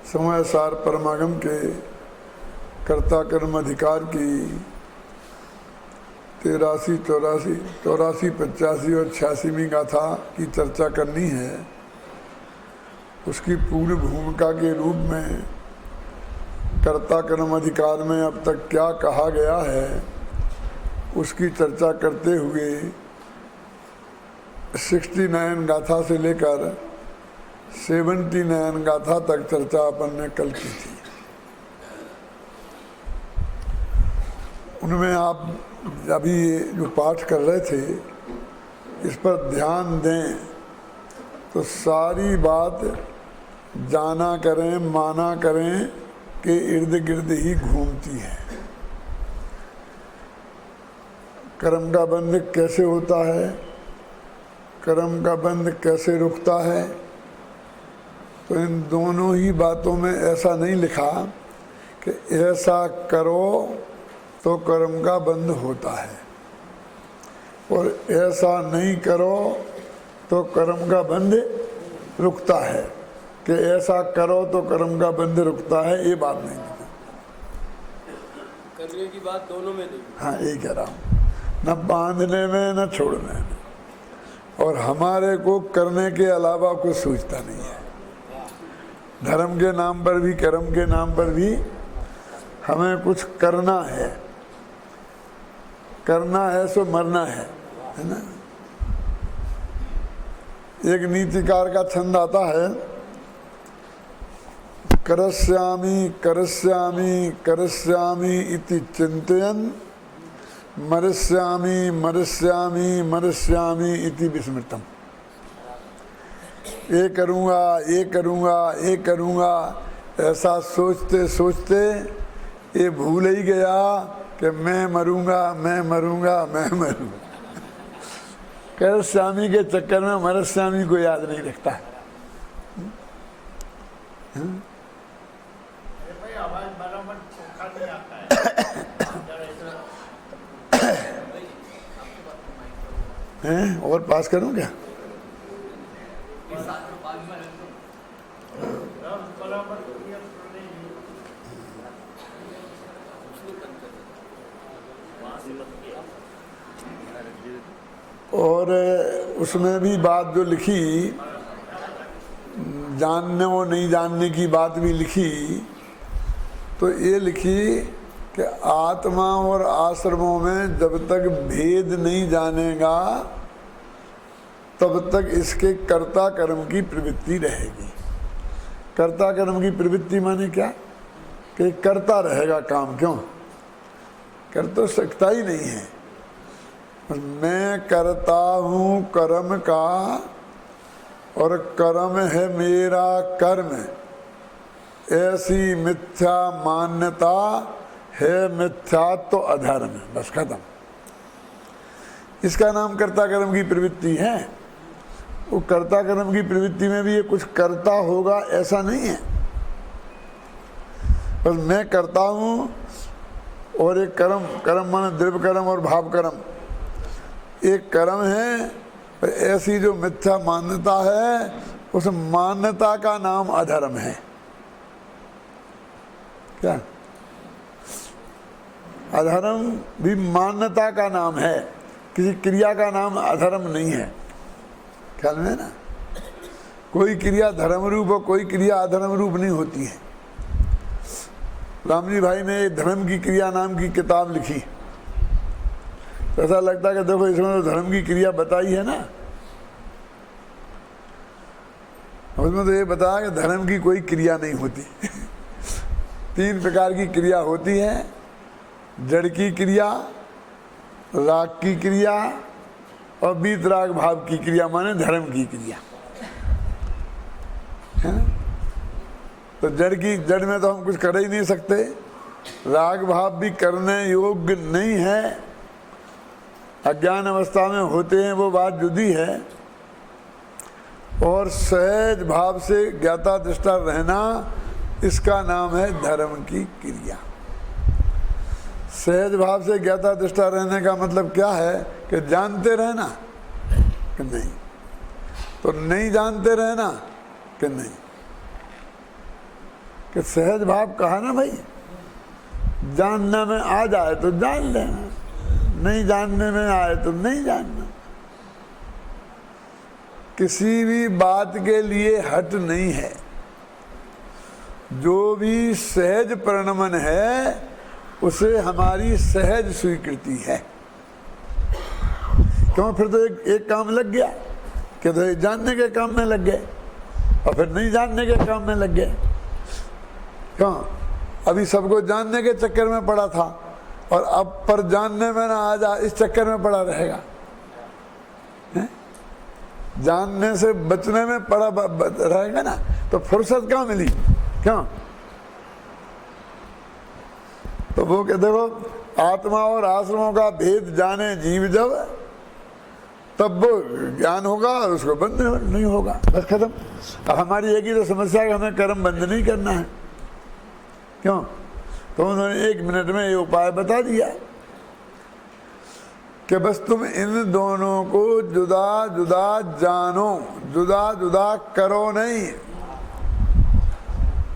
समय सार परमागम के कर्ता कर्म अधिकार की 83, 84, 85 और 86वीं गाथा की चर्चा करनी है। उसकी पूर्ण भूमिका के रूप में कर्ता कर्म अधिकार में अब तक क्या कहा गया है उसकी चर्चा करते हुए 69 गाथा से लेकर 79 गाथा तक चर्चा अपन ने कल की थी। उनमें आप अभी जो पाठ कर रहे थे इस पर ध्यान दें तो सारी बात जाना करें माना करें के इर्द गिर्द ही घूमती है। कर्म का बंध कैसे होता है, कर्म का बंध कैसे रुकता है, तो इन दोनों ही बातों में ऐसा नहीं लिखा कि ऐसा करो तो कर्म का बंध होता है और ऐसा नहीं करो तो कर्म का बंध रुकता है, कि ऐसा करो तो कर्म का बंध रुकता है, ये बात नहीं है। करने की बात दोनों में नहीं। हाँ, यही कह रहा हूँ, न बांधने में न छोड़ने में, और हमारे को करने के अलावा कुछ सोचता नहीं है। धर्म के नाम पर भी कर्म के नाम पर भी हमें कुछ करना है, करना है सो मरना है ना। एक नीतिकार का छंद आता है, करस्यामि करस्यामि करस्यामि इति चिंतयन् मरिष्यामि मरिष्यामि मरिष्यामि इति विस्मृतम्। ये करूँगा ये करूँगा ये करूँगा ऐसा सोचते सोचते ये भूल ही गया कि मैं मरूँगा मैं मरूँगा मैं मरूँगा। करस्यामि के चक्कर में मरिष्यामि को याद नहीं रखता है। हैं और पास करूं क्या? और उसमें भी बात जो लिखी, जानने और नहीं जानने की बात भी लिखी, तो ये लिखी कि आत्मा और आश्रमों में जब तक भेद नहीं जानेगा तब तक इसके कर्ता कर्म की प्रवृत्ति रहेगी। कर्ता कर्म की प्रवृत्ति माने क्या? कि करता रहेगा काम, क्यों? कर तो सकता ही नहीं है। मैं करता हूँ कर्म का और कर्म है मेरा कर्म, ऐसी मिथ्या मान्यता है मिथ्यात्व तो अधर्म। बस खत्म। इसका नाम कर्ता कर्म की प्रवृत्ति है। वो कर्ता कर्म की प्रवृत्ति में भी ये कुछ करता होगा ऐसा नहीं है। बस मैं करता हूँ और एक कर्म, कर्म माने द्रव्य कर्म और भाव कर्म, एक कर्म है। ऐसी जो मिथ्या मान्यता है उस मान्यता का नाम अधर्म है। क्या? अधर्म भी मान्यता का नाम है, किसी क्रिया का नाम अधर्म नहीं है। ख्याल में ना, कोई क्रिया धर्म रूप और कोई क्रिया अधर्म रूप नहीं होती है। रामजी भाई ने धर्म की क्रिया नाम की किताब लिखी, तो ऐसा लगता है कि देखो इसमें तो धर्म की क्रिया बताई है ना। उसमें तो ये बताया कि धर्म की कोई क्रिया नहीं होती। 3 प्रकार की क्रिया होती है, जड़ की क्रिया, राग की क्रिया और वीतराग भाव की क्रिया, माने धर्म की क्रिया है ना। तो जड़ में तो हम कुछ कर ही नहीं सकते, राग भाव भी करने योग्य नहीं है, अज्ञान अवस्था में होते हैं, वो बात जुदी है। और सहज भाव से ज्ञाता दृष्टा रहना, इसका नाम है धर्म की क्रिया। सहज भाव से ज्ञाता दृष्टा रहने का मतलब क्या है? कि जानते रहना कि नहीं, तो नहीं जानते रहना कि नहीं। कि सहज भाव कहा ना भाई, जानने में आ जाए तो जान लेना, नहीं जानने में आए तो नहीं जानना। किसी भी बात के लिए हट नहीं है। जो भी सहज प्रणमन है उसे हमारी सहज स्वीकृति है। क्यों? फिर तो एक काम लग गया कि तो जानने के काम में लग गए और फिर नहीं जानने के काम में लग गए। क्यों? अभी सबको जानने के चक्कर में पड़ा था और अब पर जानने में ना आ जा, इस चक्कर में पड़ा रहेगा। जानने से बचने में पड़ा रहेगा ना, तो फुर्सत कहाँ मिली? क्यों? तो वो कहते हो आत्मा और आश्रमों का भेद जाने जीव जब, तब वो ज्ञान होगा और उसको बंद नहीं होगा, बस खत्म। अब हमारी एक ही तो समस्या है कि हमें कर्म बंद नहीं करना है। क्यों? तो उन्होंने 1 मिनट में ये उपाय बता दिया कि बस तुम इन दोनों को जुदा जुदा जानो, जुदा जुदा करो नहीं।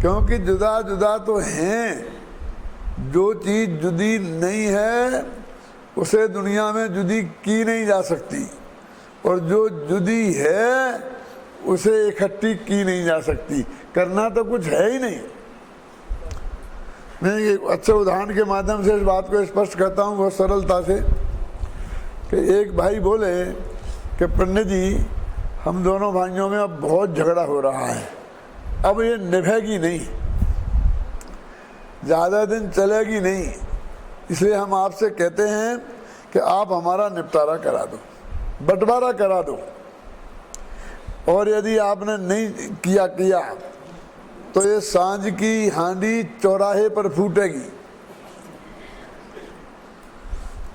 क्योंकि जुदा जुदा तो हैं। जो चीज़ जुदी नहीं है उसे दुनिया में जुदी की नहीं जा सकती, और जो जुदी है उसे इकट्ठी की नहीं जा सकती। करना तो कुछ है ही नहीं। मैं एक अच्छे उदाहरण के माध्यम से इस बात को स्पष्ट करता हूँ बहुत सरलता से, कि एक भाई बोले कि पंडित जी हम दोनों भाइयों में अब बहुत झगड़ा हो रहा है, अब ये निभेगी नहीं, ज़्यादा दिन चलेगी नहीं, इसलिए हम आपसे कहते हैं कि आप हमारा निपटारा करा दो, बंटवारा करा दो। और यदि आपने नहीं किया तो ये सांझ की हांडी चौराहे पर फूटेगी।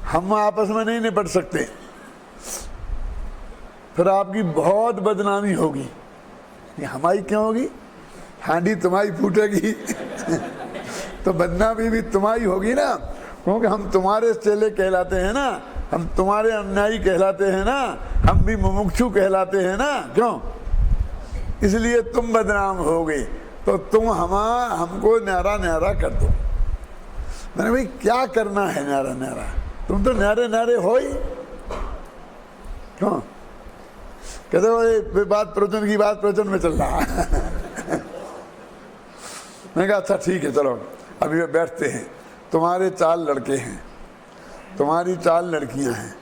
हम आपस में नहीं निपट सकते, फिर आपकी बहुत बदनामी होगी। ये हमारी क्यों होगी? हांडी तुम्हारी फूटेगी तो बदनामी भी तुम्हारी होगी ना, क्योंकि हम तुम्हारे चेले कहलाते हैं ना, हम तुम्हारे अनुयायी कहलाते हैं ना, हम भी मुमुक्षु कहलाते हैं ना। क्यों? इसलिए तुम बदनाम होगे, तो तुम हमको न्यारा न्यारा कर दो। मैंने भाई क्या करना है न्यारा न्यारा, तुम तो न्यारे न्यारे हो ही। क्यों? कहते हो ये बात प्रवचन की बात प्रवचन में चल रहा है मैंने कहा अच्छा ठीक है, चलो अभी वे बैठते हैं। तुम्हारे 4 लड़के हैं, तुम्हारी 4 लड़कियां हैं,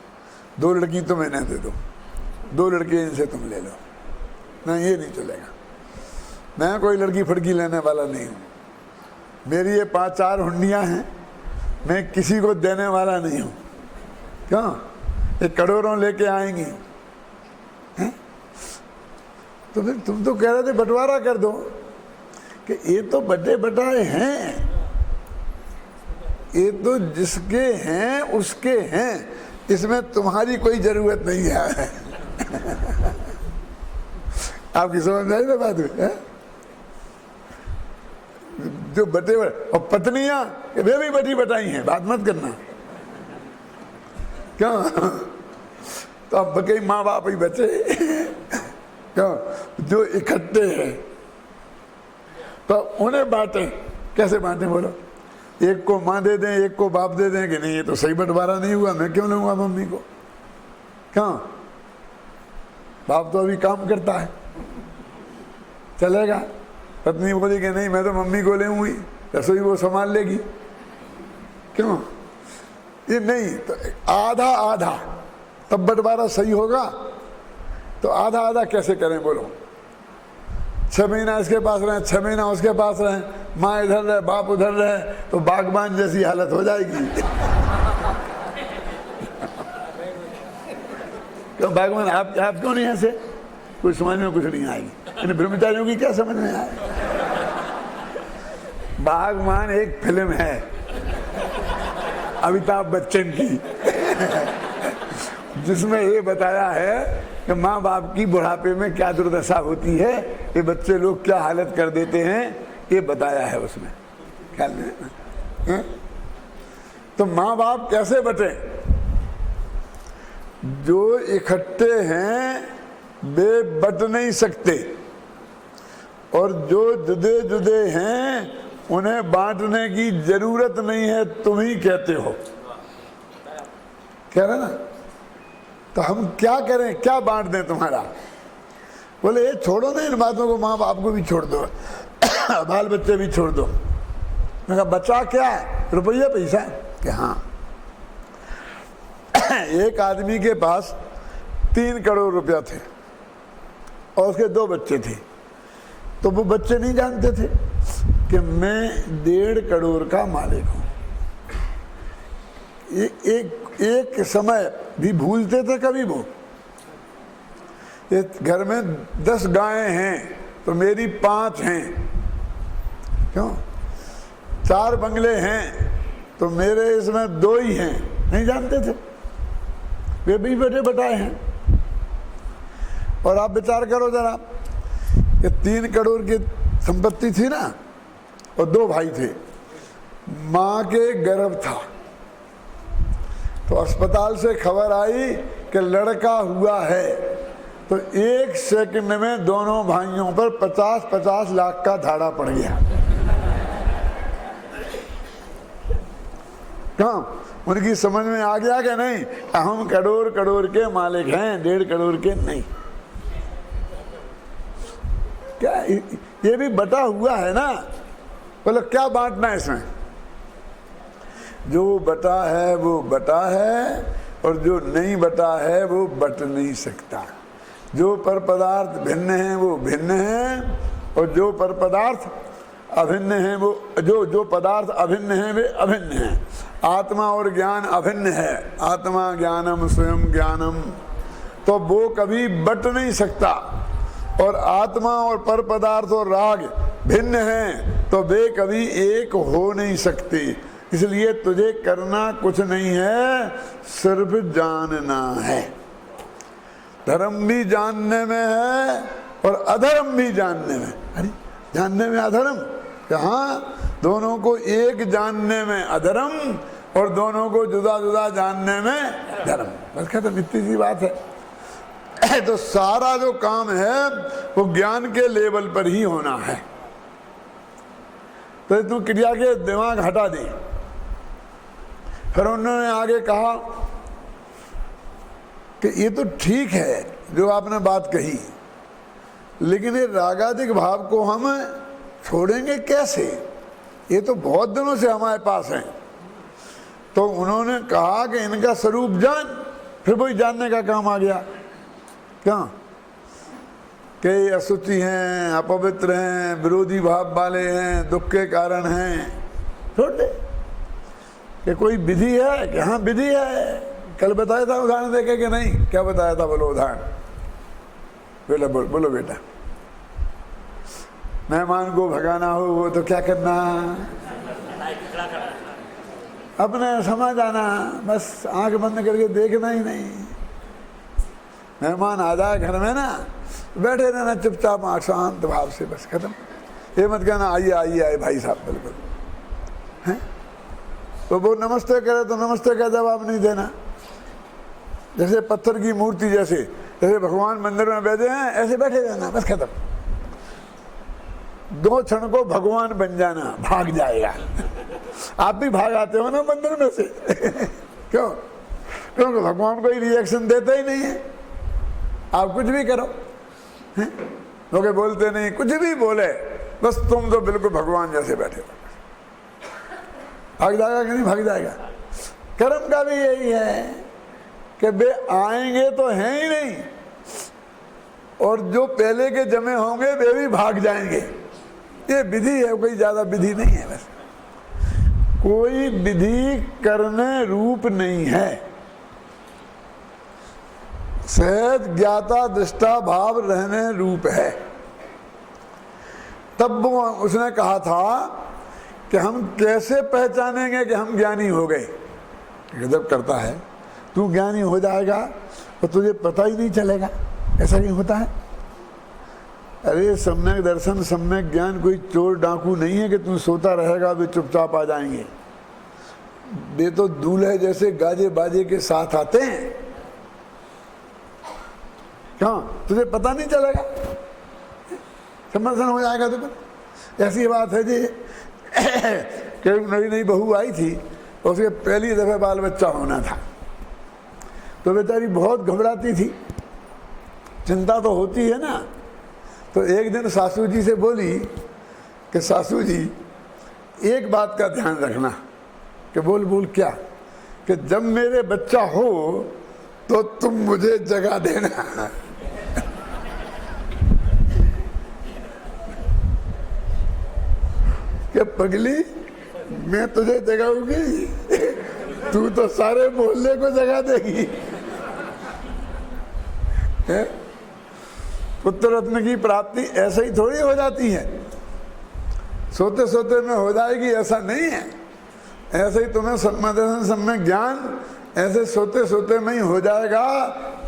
2 लड़की तुम्हें इन्हें दे दो, 2 लड़के इनसे तुम ले लो। नहीं, ये नहीं चलेगा, मैं कोई लड़की फड़की लेने वाला नहीं हूँ। मेरी ये 5-4 हुंडियाँ हैं, मैं किसी को देने वाला नहीं हूँ। क्यों? ये करोड़ों लेके आएंगी हैं? तो फिर तुम तो कह रहे थे बंटवारा कर दो, कि ये तो बटे बटाए हैं, ये तो जिसके हैं उसके हैं, इसमें तुम्हारी कोई जरूरत नहीं है आपकी समझ आई ना बात है? जो बटे और पत्नियां वे भी बटी बटाई हैं, बात मत करना। क्यों? तो अब कई माँ बाप ही बचे क्यों? जो इकट्ठे हैं तो उन्हें बांटे। कैसे बांटे बोलो? एक को माँ दे दें, एक को बाप दे दें कि नहीं ये तो सही बंटवारा नहीं हुआ, मैं क्यों लूंगा मम्मी को? क्यों? बाप तो अभी काम करता है, चलेगा। पत्नी बोली कि नहीं मैं तो मम्मी को ले हुई, रसोई वो संभाल लेगी। क्यों? ये नहीं, तो आधा आधा तब बंटवारा सही होगा। तो आधा आधा कैसे करें बोलो? 6 महीना इसके पास रहे, 6 महीना उसके पास रहे, माँ इधर रहे बाप उधर रहे, तो बागबान जैसी हालत हो जाएगी क्यों बागबान? आप क्यों नहीं हंसे? कुछ समझ में कुछ नहीं आएगी। इन ब्रह्मचारियों की क्या समझ में आए? बागबान एक फिल्म है अमिताभ बच्चन की जिसमें ये बताया है कि माँ बाप की बुढ़ापे में क्या दुर्दशा होती है, ये बच्चे लोग क्या हालत कर देते हैं, ये बताया है उसमें। ख्याल में? तो माँ बाप कैसे बटे? जो इकट्ठे हैं वे बट नहीं सकते, और जो जुदे जुदे हैं उन्हें बांटने की जरूरत नहीं है, तुम ही कहते हो। कह रहे ना, तो हम क्या करें, क्या बांट दें तुम्हारा? बोले ये छोड़ो ना इन बातों को, माँ बाप को भी छोड़ दो, बाल बच्चे भी छोड़ दो। मैं कहा बचा क्या है, रुपया पैसा? कि हाँ। एक आदमी के पास 3 करोड़ रुपया थे और उसके 2 बच्चे थे। तो वो बच्चे नहीं जानते थे कि मैं 1.5 करोड़ का मालिक हूँ। एक समय भी भूलते थे कभी वो। घर में 10 गायें हैं तो मेरी 5 हैं, क्यों? 4 बंगले हैं तो मेरे इसमें 2 ही हैं, नहीं जानते थे। वे भी बेटे बटाए हैं। और आप विचार करो जरा, कि 3 करोड़ की संपत्ति थी ना, और 2 भाई थे, माँ के गर्भ था, तो अस्पताल से खबर आई कि लड़का हुआ है, तो 1 सेकंड में दोनों भाइयों पर 50-50 लाख का धाड़ा पड़ गया। कहाँ? उनकी समझ में आ गया कि नहीं, हम करोड़ के मालिक हैं, 1.5 करोड़ के नहीं। क्या ये भी बटा हुआ है ना? बोलो क्या बांटना है इसमें? जो बटा है वो बटा है, और जो नहीं बटा है वो बट नहीं सकता। जो पर पदार्थ भिन्न हैं वो भिन्न हैं, और जो पर पदार्थ अभिन्न हैं वो जो पदार्थ अभिन्न हैं वे अभिन्न हैं। आत्मा और ज्ञान अभिन्न है, आत्मा ज्ञानम स्वयं ज्ञानम, तो वो कभी बट नहीं सकता। और आत्मा और पर पदार्थ और राग भिन्न हैं तो वे कभी एक हो नहीं सकते। इसलिए तुझे करना कुछ नहीं है, सिर्फ जानना है। धर्म भी जानने में है और अधर्म भी जानने में। अरे जानने में अधर्म कहाँ? दोनों को एक जानने में अधर्म और दोनों को जुदा जुदा जानने में धर्म। बस खत्म, इतनी सी बात है। तो सारा जो काम है वो ज्ञान के लेवल पर ही होना है। तो तू क्रिया के दिमाग हटा दे। फिर उन्होंने आगे कहा कि ये तो ठीक है जो आपने बात कही, लेकिन ये रागादिक भाव को हम छोड़ेंगे कैसे? ये तो बहुत दिनों से हमारे पास हैं। तो उन्होंने कहा कि इनका स्वरूप जान। फिर वही जानने का काम आ गया। क्या? कि अशुचि हैं, अपवित्र हैं, विरोधी भाव वाले हैं, दुख के कारण हैं, छोड़ दे। कि कोई विधि है? कि हाँ विधि है। कल बताया था उदाहरण देके कि नहीं? क्या बताया था? बोलो उदाहरण। बोलो बेटा। मेहमान को भगाना हो वो तो क्या करना? अपने समझ आना, बस आंख बंद करके देखना ही नहीं। मेहमान आ जाए घर में ना, बैठे रहना चुपचाप शांत भाव से, बस खत्म। ये मत कहना आइए आइए आए भाई साहब, बिल्कुल हैं। तो वो नमस्ते करे तो नमस्ते का जवाब नहीं देना। जैसे पत्थर की मूर्ति, जैसे भगवान मंदिर में बैठे हैं ऐसे बैठे रहना, बस खत्म। 2 क्षण को भगवान बन जाना, भाग जाएगा। आप भी भाग आते हो ना मंदिर में से क्यों? क्योंकि भगवान कोई रिएक्शन देता ही नहीं है। आप कुछ भी करो, लोग बोलते नहीं, कुछ भी बोले, बस तुम तो बिल्कुल भगवान जैसे बैठे हो। भाग जाएगा कि नहीं भाग जाएगा? कर्म का भी यही है कि वे आएंगे तो हैं ही नहीं, और जो पहले के जमे होंगे वे भी भाग जाएंगे। ये विधि है, कोई ज्यादा विधि नहीं है। बस कोई विधि करने रूप नहीं है। सहज ज्ञाता दृष्टा भाव रहने रूप है। तब वो उसने कहा था कि हम कैसे पहचानेंगे कि हम ज्ञानी हो गए? गजब करता है, तू ज्ञानी हो जाएगा और तुझे पता ही नहीं चलेगा। ऐसा नहीं होता है। अरे सम्यक दर्शन सम्यक ज्ञान कोई चोर डाकू नहीं है कि तू सोता रहेगा वे चुपचाप आ जाएंगे। वे तो दूल्हे जैसे गाजे बाजे के साथ आते हैं। क्या तुझे पता नहीं चलेगा? सम्यक दर्शन हो जाएगा तो फिर। ऐसी बात है जी कि नई नई बहू आई थी, उसके पहली दफ़े बाल बच्चा होना था, तो बेचारी बहुत घबराती थी, चिंता तो होती है ना। तो एक दिन सासू जी से बोली कि सासू जी एक बात का ध्यान रखना। कि बोल बोल क्या? कि जब मेरे बच्चा हो तो तुम मुझे जगा देना। कि पगली मैं तुझे जगाऊंगी, तू तो सारे मोहल्ले को जगा देगी। पुत्र रत्न की प्राप्ति ऐसे ही थोड़ी हो जाती है, सोते सोते में हो जाएगी ऐसा नहीं है। ऐसे ही तुम्हें सम्यक दर्शन सम्यक ज्ञान ऐसे सोते सोते में ही हो जाएगा,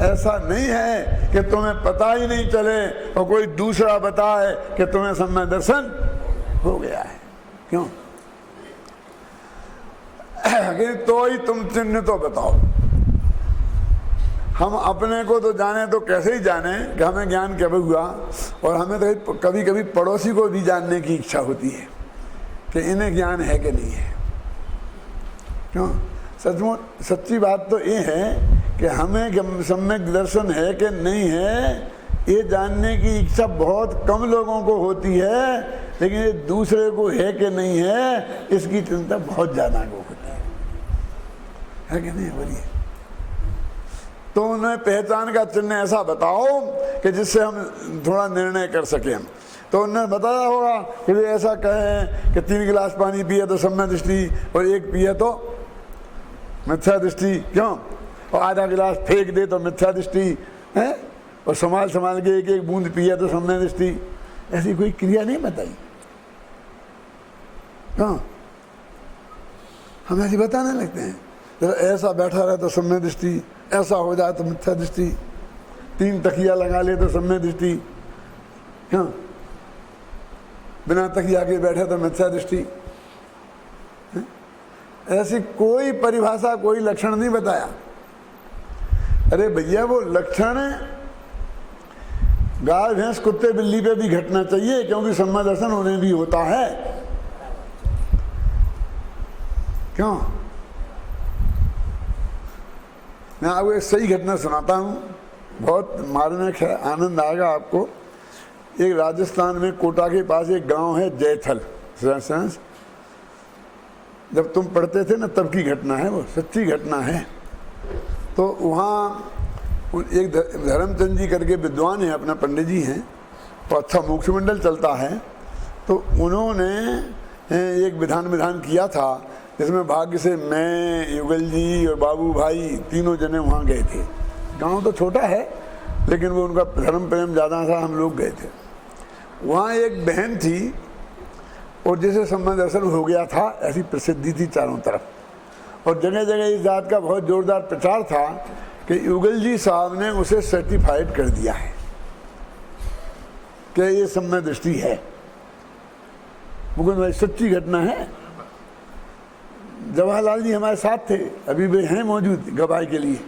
ऐसा नहीं है कि तुम्हें पता ही नहीं चले और कोई दूसरा बताए कि तुम्हें सम्यक दर्शन हो गया है। क्यों? तो ही तुम चिन्ह तो बताओ। हम अपने को तो जाने तो कैसे ही जाने कि हमें ज्ञान कब हुआ, और हमें तो कभी कभी पड़ोसी को भी जानने की इच्छा होती है कि इन्हें ज्ञान है कि नहीं है। क्यों? सचमुच सच्ची बात तो ये है कि हमें सम्यक दर्शन है कि नहीं है ये जानने की इच्छा बहुत कम लोगों को होती है, लेकिन ये दूसरे को है कि नहीं है इसकी चिंता बहुत ज़्यादा को होती है कि नहीं? बोलिए। तो उन्हें पहचान का चिन्ह ऐसा बताओ कि जिससे हम थोड़ा निर्णय कर सकें। तो उन्होंने बताया होगा कि ऐसा कहें कि 3 गिलास पानी पिए तो सम्यक दृष्टि और 1 पिए तो मिथ्या दृष्टि। क्यों? और आधा गिलास फेंक दे तो मिथ्या दृष्टि है, और संभाल संभाल के 1-1 बूंद पिए तो सम्यक दृष्टि। ऐसी कोई क्रिया नहीं बताई। हाँ, हम ऐसी बताने लगते हैं, जरा ऐसा बैठा रहे तो सम्यक दृष्टि, ऐसा हो जाए तो मिथ्या दृष्टि, 3 तकिया लगा ले तो सम्यक दृष्टि। हाँ, बिना तकिया के बैठे तो मिथ्या दृष्टि। ऐसी कोई परिभाषा कोई लक्षण नहीं बताया। अरे भैया वो लक्षण गाय भैंस कुत्ते बिल्ली पे भी घटना चाहिए, क्योंकि सम्यक दर्शन उन्हें भी होता है। क्यों? मैं आपको एक सही घटना सुनाता हूँ, बहुत मारने का आनंद आएगा आपको। एक राजस्थान में कोटा के पास एक गांव है जयथल। जब तुम पढ़ते थे ना तब की घटना है, वो सच्ची घटना है। तो वहाँ एक धर्मचंद जी करके विद्वान हैं, अपना पंडित जी हैं, और अच्छा मोक्ष मंडल चलता है। तो उन्होंने एक विधान किया था जिसमें भाग्य से मैं, युगल जी और बाबू भाई तीनों जने वहाँ गए थे। गांव तो छोटा है लेकिन वो उनका धर्म प्रेम ज़्यादा था, हम लोग गए थे। वहाँ एक बहन थी और जैसे सम्यक दर्शन हो गया था ऐसी प्रसिद्धि थी चारों तरफ, और जगह जगह इस बात का बहुत जोरदार प्रचार था कि युगल जी साहब ने उसे सर्टिफाइड कर दिया है कि ये सम्यक दृष्टि है। मुकुंद भाई सच्ची घटना है। जवाहरलाल जी हमारे साथ थे, अभी भी हैं मौजूद गवाही के लिए,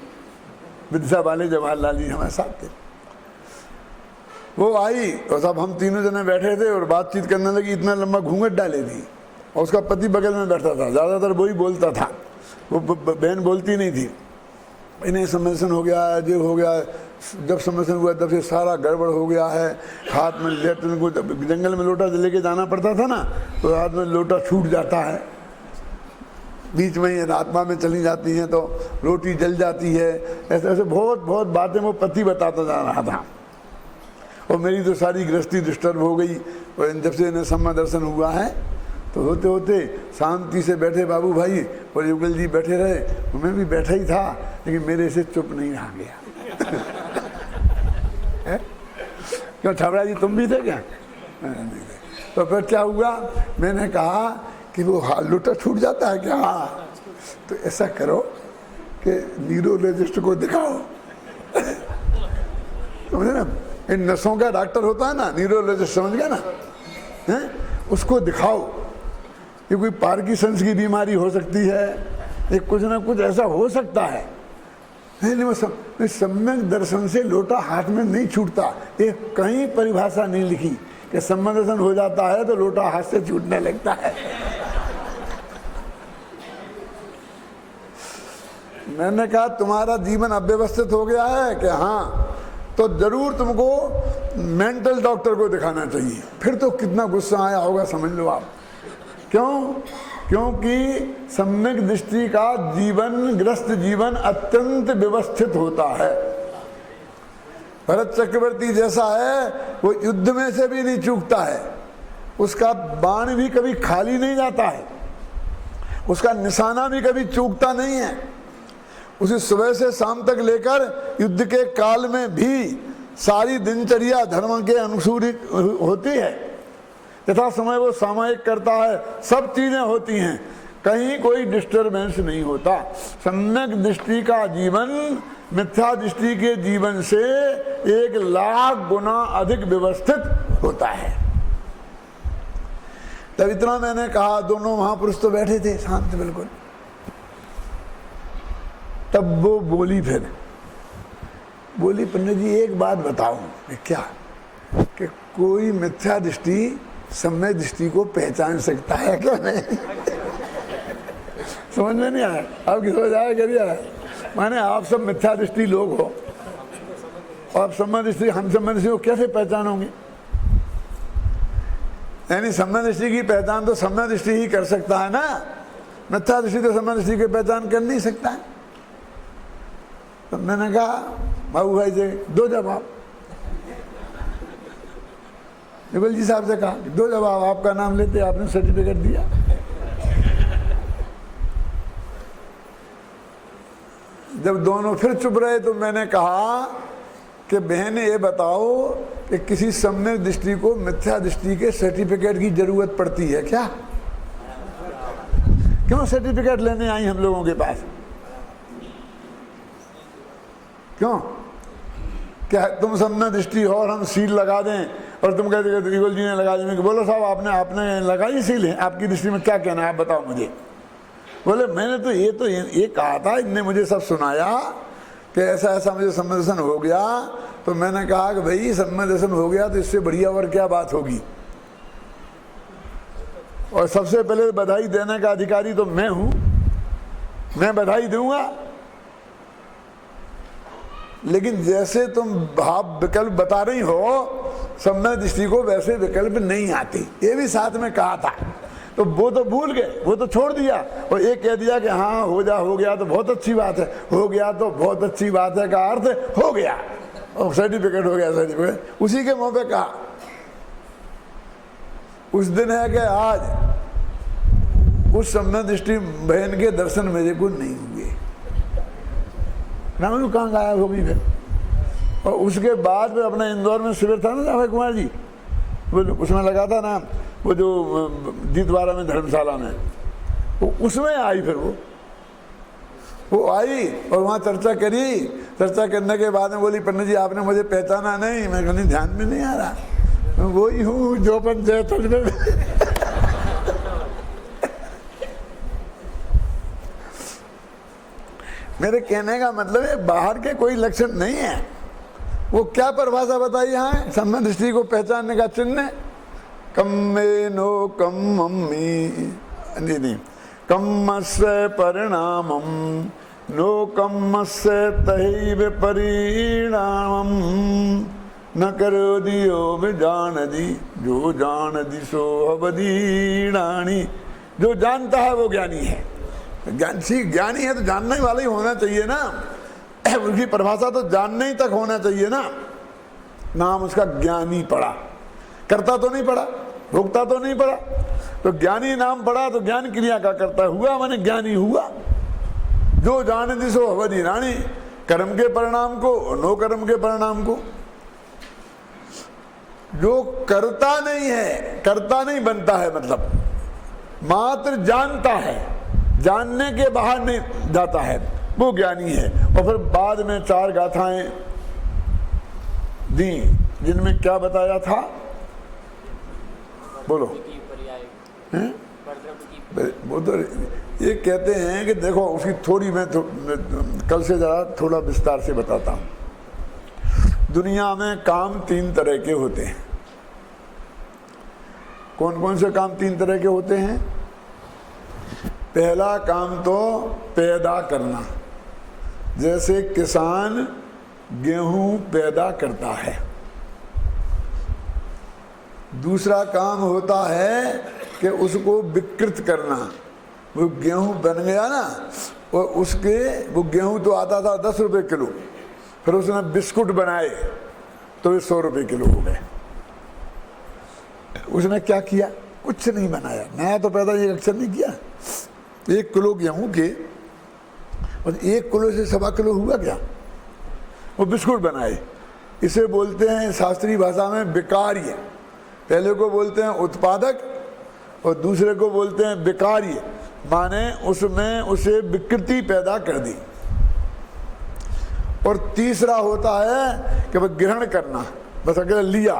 विदिशा वाले जवाहरलाल जी हमारे साथ थे। वो आई और सब हम तीनों जने बैठे थे और बातचीत करने लगी, इतना लंबा घूंघट डाले थी, और उसका पति बगल में बैठा था, ज़्यादातर वही बोलता था, वो बहन बोलती नहीं थी। इन्हें सम्मेलन हो गया, जो हो गया, जब सम्मेलन हुआ तब से सारा गड़बड़ हो गया है। हाथ में लेटने को जंगल में लोटा लेके जाना पड़ता था ना, तो हाथ में लोटा छूट जाता है, बीच में ही आत्मा में चली जाती हैं तो रोटी जल जाती है। ऐसे ऐसे बहुत बहुत बातें वो पति बताता जा रहा था, और मेरी तो सारी गृहस्थी डिस्टर्ब हो गई। और जब से इन्हें सम्यक दर्शन हुआ है तो होते होते शांति से बैठे बाबू भाई और युगल जी बैठे रहे, मैं भी बैठा ही था, लेकिन मेरे से चुप नहीं रहा गया। क्यों छाबड़ा जी तुम भी थे क्या? तो फिर क्या हुआ, मैंने कहा कि वो लोटा छूट जाता है क्या? हाँ, तो ऐसा करो कि न्यूरोलॉजिस्ट को दिखाओ। समझे ना, इन नसों का डॉक्टर होता है ना, न्यूरोलॉजिस्ट, समझ गया ना, हैं? उसको दिखाओ। ये कोई पार्किंसंस की बीमारी हो सकती है, ये कुछ ना कुछ ऐसा हो सकता है। नहीं, सम्यक दर्शन से लोटा हाथ में नहीं छूटता, ये कहीं परिभाषा नहीं लिखी कि सम्मदर्शन हो जाता है तो लोटा हाथ से छूटने लगता है। मैंने कहा तुम्हारा जीवन अव्यवस्थित हो गया है कि हाँ, तो जरूर तुमको मेंटल डॉक्टर को दिखाना चाहिए। फिर तो कितना गुस्सा आया होगा समझ लो आप। क्यों? क्योंकि सम्यक दृष्टि का जीवन, ग्रस्त जीवन अत्यंत व्यवस्थित होता है। भरत चक्रवर्ती जैसा है वो युद्ध में से भी नहीं चूकता है, उसका बाण भी कभी खाली नहीं जाता है, उसका निशाना भी कभी चूकता नहीं है। उसे सुबह से शाम तक लेकर युद्ध के काल में भी सारी दिनचर्या धर्म के अनुसार होती है। यथा समय वो सामायिक करता है, सब चीजें होती हैं, कहीं कोई डिस्टर्बेंस नहीं होता। सम्यक दृष्टि का जीवन मिथ्या दृष्टि के जीवन से 1,00,000 गुना अधिक व्यवस्थित होता है। तब इतना मैंने कहा, दोनों महापुरुष तो बैठे थे शांत बिल्कुल। तब वो बोली, फिर बोली पंडित जी एक बात बताऊं। क्या? कि कोई मिथ्या दृष्टि सम्यक दृष्टि को पहचान सकता है क्या? नहीं समझ में नहीं आया? आपकी समझ आया करिए। माने आप सब मिथ्या दृष्टि लोग हो और आप सम्यक दृष्टि, हम सम्यक दृष्टि को कैसे पहचानोगे? यानी सम्यक दृष्टि की पहचान तो सम्यक दृष्टि ही कर सकता है ना, मिथ्या दृष्टि तो सम्यक दृष्टि की पहचान कर नहीं सकता है। तो मैंने कहा बाबू भाई से दो जवाब, निगल जी साहब से कहा दो जवाब। आपका नाम लेते, आपने सर्टिफिकेट दिया। जब दोनों फिर चुप रहे तो मैंने कहा कि बहन ये बताओ कि किसी सम्यक दृष्टि को मिथ्या दृष्टि के सर्टिफिकेट की जरूरत पड़ती है क्या? क्यों सर्टिफिकेट लेने आई हम लोगों के पास? क्यों? क्या तुम सम्यक दृष्टि हो और हम सील लगा दें और तुम कहते ईगल जी ने लगा दी? बोलो साहब आपने लगाई सील है, आपकी दृष्टि में क्या कहना है आप बताओ मुझे। बोले मैंने तो ये कहा था, इनने मुझे सब सुनाया कि ऐसा ऐसा मुझे सम्यक दर्शन हो गया। तो मैंने कहा कि भाई सम्यक दर्शन हो गया तो इससे बढ़िया और क्या बात होगी। और सबसे पहले बधाई देने का अधिकारी तो मैं हूं, मैं बधाई दूंगा। लेकिन जैसे तुम भाव विकल्प बता रही हो सम्यक दृष्टि को, वैसे विकल्प नहीं आती, ये भी साथ में कहा था। तो वो तो भूल गए, वो तो छोड़ दिया और एक कह दिया कि हाँ हो गया तो बहुत अच्छी बात है, हो गया तो बहुत अच्छी बात है का अर्थ हो गया और सर्टिफिकेट हो गया। सर्टिफिकेट उसी के मुंह पे कहा। उस दिन है कि आज उस सम्यक दृष्टि बहन के दर्शन मेरे को नहीं हुए। ना कहाँ गायब होगी फिर। और उसके बाद में अपना इंदौर में शिविर था ना अभय कुमार जी, वो उसमें लगा था ना, वो जो जीतवाड़ा में धर्मशाला में, वो उसमें आई। फिर वो आई और वहाँ चर्चा करी। चर्चा करने के बाद में बोली पंडित जी आपने मुझे पहचाना नहीं? मैं कहीं ध्यान में नहीं आ रहा, मैं वही हूँ जो पंचायत में। मेरे कहने का मतलब है बाहर के कोई लक्षण नहीं है। वो क्या परिभाषा बताई यहाँ सम्यक दृष्टि को पहचानने का चिन्ह? कम में नो कम मम्मी नहीं कम्मस्य परिणामम नो कम्मस्य तहैव परिणामम न करो दियो जान दी सो अवधीणानी। जो जानता है वो ज्ञानी है। ज्ञानी है तो जानने वाला ही होना चाहिए ना, उसकी परिभाषा तो जानने ही तक होना चाहिए ना। नाम उसका ज्ञानी पड़ा, करता तो नहीं पड़ा, भोगता तो नहीं पड़ा। तो ज्ञानी नाम पड़ा तो ज्ञान क्रिया का करता हुआ, माने ज्ञानी हुआ। जो जान दिसो अवधि रानी, कर्म के परिणाम को नो कर्म के परिणाम को। जो करता नहीं है, करता नहीं बनता है, मतलब मात्र जानता है, जानने के बाहर नहीं जाता है, वो ज्ञानी है। और फिर बाद में 4 गाथाएं दी जिनमें क्या बताया था, बोलो। वो तो ये कहते हैं कि देखो उसकी थोड़ी मैं कल से जरा थोड़ा विस्तार से बताता हूँ। दुनिया में काम 3 तरह के होते हैं। कौन कौन से काम 3 तरह के होते हैं? पहला काम तो पैदा करना, जैसे किसान गेहूं पैदा करता है। दूसरा काम होता है कि उसको विकृत करना, वो गेहूं बन गया ना, और उसके वो गेहूं तो आता था 10 रुपये किलो, फिर उसने बिस्कुट बनाए तो वे 100 रुपये किलो हो गए। उसने क्या किया? कुछ नहीं बनाया, नया तो पैदा एक अक्षर नहीं किया। 1 किलो गेहूं के और 1 किलो से 1.25 किलो हुआ क्या? वो बिस्कुट बनाए। इसे बोलते हैं शास्त्रीय भाषा में विकार्य। पहले को बोलते हैं उत्पादक और दूसरे को बोलते हैं विकार्य, माने उसमें उसे विकृति पैदा कर दी। और तीसरा होता है कि वह ग्रहण करना, बस अकेला लिया।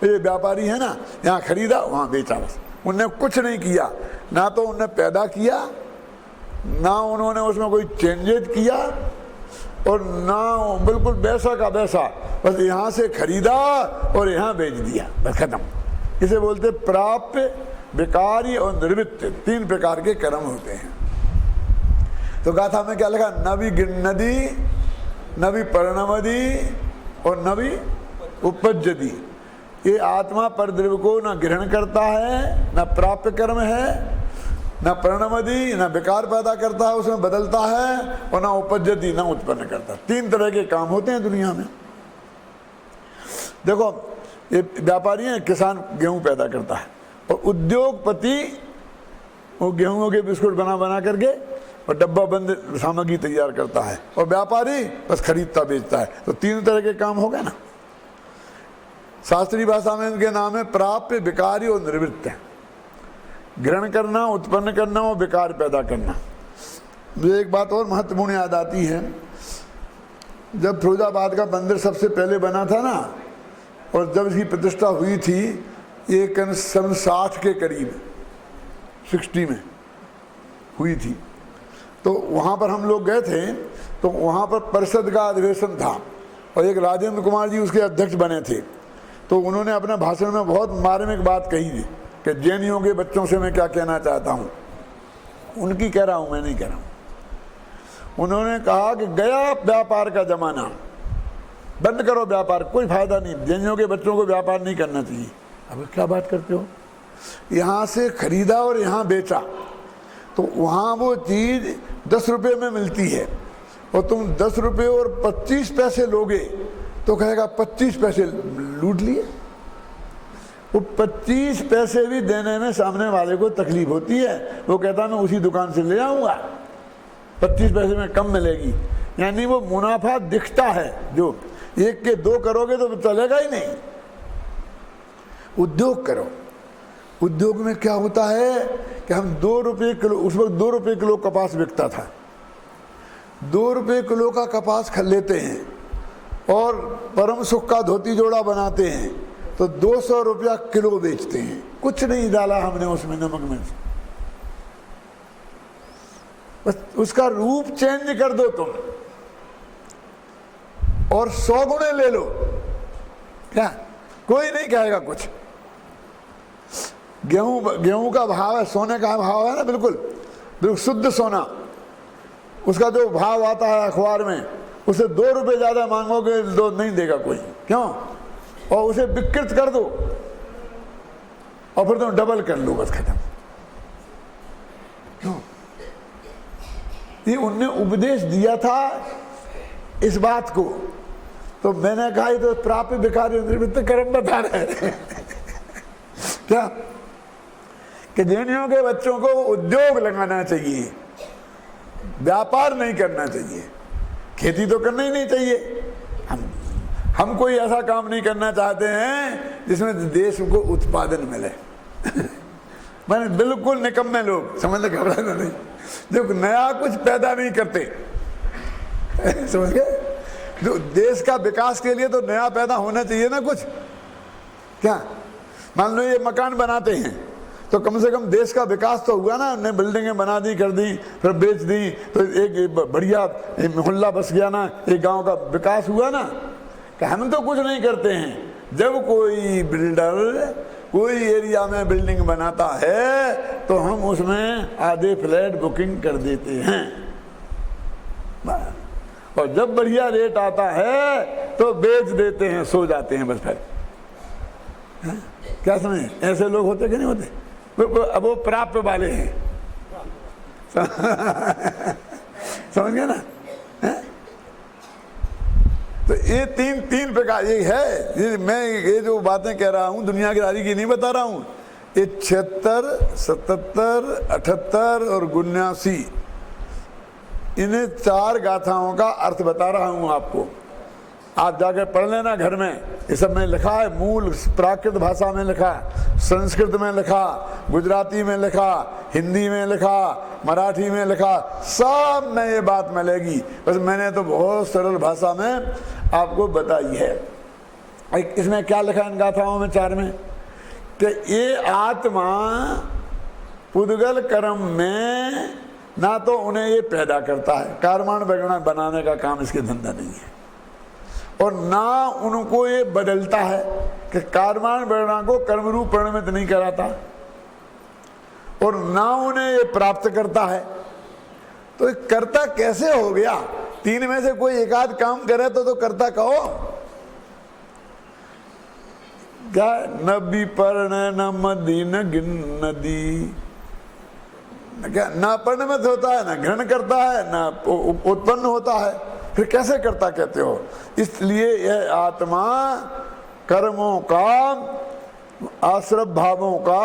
ये व्यापारी है ना, यहाँ खरीदा वहाँ बेचा, बस उनने कुछ नहीं किया, ना तो उनने पैदा किया, ना उन्होंने उसमें कोई चेंजेज किया, और ना बिल्कुल वैसा का वैसा, बस यहाँ से खरीदा और यहाँ बेच दिया, बस खत्म। इसे बोलते प्राप्य, विकारी और निर्वृत्त, 3 प्रकार के कर्म होते हैं। तो गाथा में क्या लगा? नवी गिन्नदी, नवी परिणमदी और नवी उपज्जदी। ये आत्मा पर द्रव्य को न ग्रहण करता है, न प्राप्य कर्म है, न परिणमदी, न विकार पैदा करता है, उसमें बदलता है, और न उपज्जति, न उत्पन्न करता। 3 तरह के काम होते हैं दुनिया में। देखो, ये व्यापारी है, किसान गेहूं पैदा करता है, और उद्योगपति वो गेहूं के बिस्कुट बना बना करके और डब्बा बंद सामग्री तैयार करता है, और व्यापारी बस खरीदता बेचता है। तो 3 तरह के काम हो गए ना। शास्त्रीय भाषा में इनके नाम है प्राप्य, विकारी और निर्वृत्त। ग्रहण करना, उत्पन्न करना और विकार पैदा करना। मुझे एक बात और महत्वपूर्ण याद आती है। जब फिरोजाबाद का मंदिर सबसे पहले बना था ना, और जब इसकी प्रतिष्ठा हुई थी, ये सन 60 के करीब, 60 में हुई थी, तो वहाँ पर हम लोग गए थे। तो वहाँ पर परिषद का अधिवेशन था, और एक राजेंद्र कुमार जी उसके अध्यक्ष बने थे। तो उन्होंने अपने भाषण में बहुत मार्मिक बात कही थी कि जैनियों के बच्चों से मैं क्या कहना चाहता हूँ। उनकी कह रहा हूँ, मैं नहीं कह रहा हूँ। उन्होंने कहा कि गया व्यापार का जमाना, बंद करो व्यापार, कोई फायदा नहीं, जैनियों के बच्चों को व्यापार नहीं करना चाहिए। अब क्या बात करते हो? यहाँ से खरीदा और यहाँ बेचा, तो वहाँ वो चीज़ 10 रुपये में मिलती है, और तुम 10 रुपये और 25 पैसे लोगे तो कहेगा 25 पैसे लूट लिए। वो 25 पैसे भी देने में सामने वाले को तकलीफ होती है। वो कहता मैं उसी दुकान से ले आऊँगा, 25 पैसे में कम मिलेगी। यानी वो मुनाफा दिखता है, जो 1 के 2 करोगे तो चलेगा ही नहीं। उद्योग करो। उद्योग में क्या होता है कि हम 2 रुपये किलो, उस वक्त 2 रुपये किलो कपास बिकता था, 2 रुपये किलो का कपास खरीद लेते हैं और परम सुख का धोती जोड़ा बनाते हैं, तो 200 रुपया किलो बेचते हैं। कुछ नहीं डाला हमने उसमें, नमक में, बस उसका रूप चेंज कर दो तुम, और 100 गुणे ले लो, क्या कोई नहीं कहेगा कुछ। गेहूं का भाव है, सोने का भाव है ना, बिल्कुल बिल्कुल शुद्ध सोना, उसका जो भाव आता है अखबार में, उसे 2 रुपये ज्यादा मांगोगे तो नहीं देगा कोई। क्यों? और उसे विकृत कर दो और फिर तुम डबल कर लो, बस खत्म। क्यों? ये उनने उपदेश दिया था इस बात को, तो मैंने कहा ये तो प्राप्य, विकारी, निर्वृत्त कर्म बता रहे हैं। क्या कि जैनियों के बच्चों को उद्योग लगाना चाहिए, व्यापार नहीं करना चाहिए, खेती तो करना ही नहीं चाहिए। हम कोई ऐसा काम नहीं करना चाहते हैं जिसमें देश को उत्पादन मिले। मैंने बिल्कुल निकम्मे लोग, समझ घबराना नहीं, जो नया कुछ पैदा नहीं करते। समझ गए? जो देश का विकास के लिए तो नया पैदा होना चाहिए ना कुछ। क्या मान लो ये मकान बनाते हैं, तो कम से कम देश का विकास तो हुआ ना, हमने बिल्डिंगें बना दी, कर दी, फिर बेच दी, तो एक बढ़िया मोहल्ला बस गया ना, एक गांव का विकास हुआ ना। कि हम तो कुछ नहीं करते हैं। जब कोई बिल्डर कोई एरिया में बिल्डिंग बनाता है तो हम उसमें आधे फ्लैट बुकिंग कर देते हैं, और जब बढ़िया रेट आता है तो बेच देते हैं, सो जाते हैं बस। फिर क्या समझे? ऐसे लोग होते कि नहीं होते? अब वो प्राप्त वाले हैं, समझ गए ना? तो ये तीन प्रकार ये है। ये मैं ये जो बातें कह रहा हूँ दुनिया की राजी की नहीं बता रहा हूँ। ये 76, 77, 78 और 79 इन्हें 4 गाथाओं का अर्थ बता रहा हूँ आपको। आप जाकर पढ़ लेना घर में, ये सब में लिखा है। मूल प्राकृत भाषा में लिखा, संस्कृत में लिखा, गुजराती में लिखा, हिंदी में लिखा, मराठी में लिखा, सब में ये बात मिलेगी। बस मैंने तो बहुत सरल भाषा में आपको बताई है। इसमें क्या लिखा है इन गाथाओं में 4 में? कि ये आत्मा पुद्गल कर्म में ना तो उन्हें ये पैदा करता है, कारमान वगैरह बनाने का काम इसके धंधा नहीं है, और ना उनको ये बदलता है कि कारमान वगैरह को कर्मरूप परिणमित नहीं कराता, और ना उन्हें ये प्राप्त करता है। तो कर्ता कैसे हो गया? 3 में से कोई एक आध काम करे तो कर्ता कहो। क्या? न विपर्ण न मदी न गिन नदी, क्या न परिणमित होता है, न ग्रहण करता है, न उत्पन्न होता है, फिर कैसे करता कहते हो? इसलिए यह आत्मा कर्मों का, आश्रम भावों का,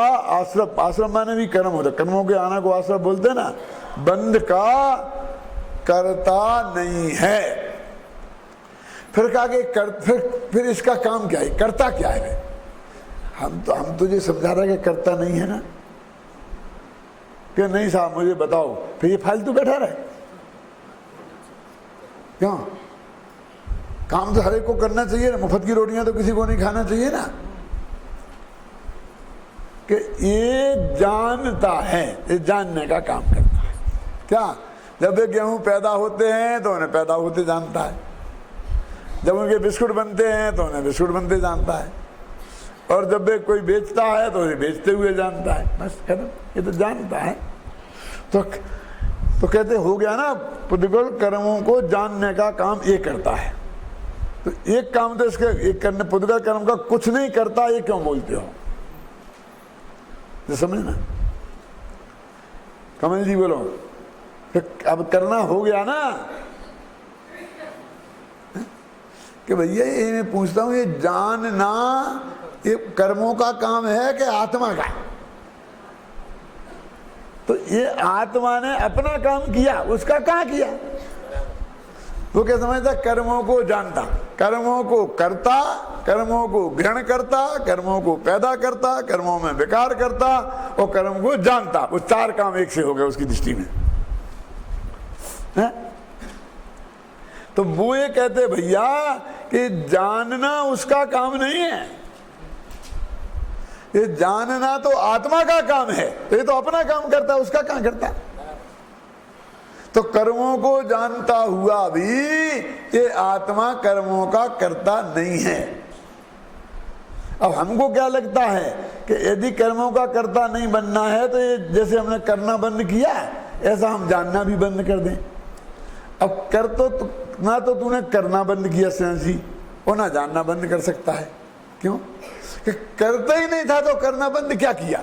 आश्रम माने भी कर्म होता है, कर्मों के आना को आश्रम बोलते हैं ना, बंध का करता नहीं है। फिर कहा कि फिर इसका काम क्या है, करता क्या है? हम तुझे समझा रहे कि करता नहीं है ना, कि नहीं साहब मुझे बताओ, फिर ये फालतू बैठा रहे क्यों? काम तो हर एक को करना चाहिए ना, मुफ्त की रोटियां तो किसी को नहीं खाना चाहिए ना। कि ये जानता है, ये जानने का काम करता है। क्या? जब वे गेहूं पैदा होते हैं तो उन्हें पैदा होते जानता है, जब उनके बिस्कुट बनते हैं तो उन्हें बिस्कुट बनते जानता है, और जब वे कोई बेचता है तो उन्हें बेचते हुए जानता है। बस खत्म, ये तो जानता है। तो कहते हो गया ना, पुद्गल कर्मों को जानने का काम ये करता है। तो एक काम तो इसके एक करने, पुद्गल कर्म का कुछ नहीं करता, ये क्यों बोलते हो? समझ ना? कमल जी बोलो। अब करना हो गया ना कि भैया ये मैं पूछता हूं, ये जानना ये कर्मों का काम है कि आत्मा का? तो ये आत्मा ने अपना काम किया, उसका कहाँ किया? वो क्या समझता? कर्मों को जानता, कर्मों को करता, कर्मों को ग्रहण करता, कर्मों को पैदा करता, कर्मों में विकार करता और कर्म को जानता। वो 4 काम एक से हो गए उसकी दृष्टि में है? तो वो ये कहते भैया कि जानना उसका काम नहीं है, ये जानना तो आत्मा का काम है। तो ये तो अपना काम करता है, उसका कहाँ करता? तो कर्मों को जानता हुआ भी ये आत्मा कर्मों का करता नहीं है। अब हमको क्या लगता है कि यदि कर्मों का करता नहीं बनना है तो ये जैसे हमने करना बंद किया ऐसा हम जानना भी बंद कर दें। अब कर तो ना तो तूने करना बंद किया सेंसी, और ना जानना बंद कर सकता है। क्यों? कि करता ही नहीं था तो करना बंद क्या किया?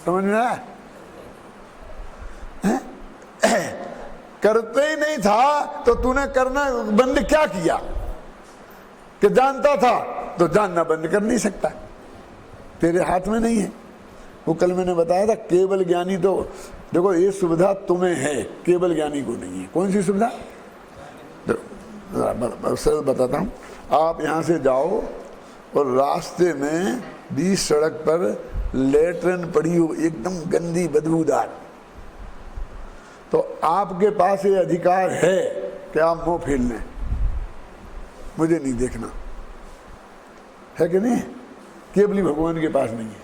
समझ में आया? करते ही नहीं था तो तूने करना बंद क्या किया? कि जानता था तो जानना बंद कर नहीं सकता, तेरे हाथ में नहीं है। वो कल मैंने बताया था, केवल ज्ञानी तो देखो ये सुविधा तुम्हें है, केवल ज्ञानी को नहीं है। कौन सी सुविधा? सरल बताता हूँ। आप यहाँ से जाओ और रास्ते में बीच सड़क पर लेटरिन पड़ी हो एकदम गंदी बदबूदार, तो आपके पास ये अधिकार है कि आप मुंह फेर लें, मुझे नहीं देखना, है कि नहीं? केवल भगवान के पास नहीं है,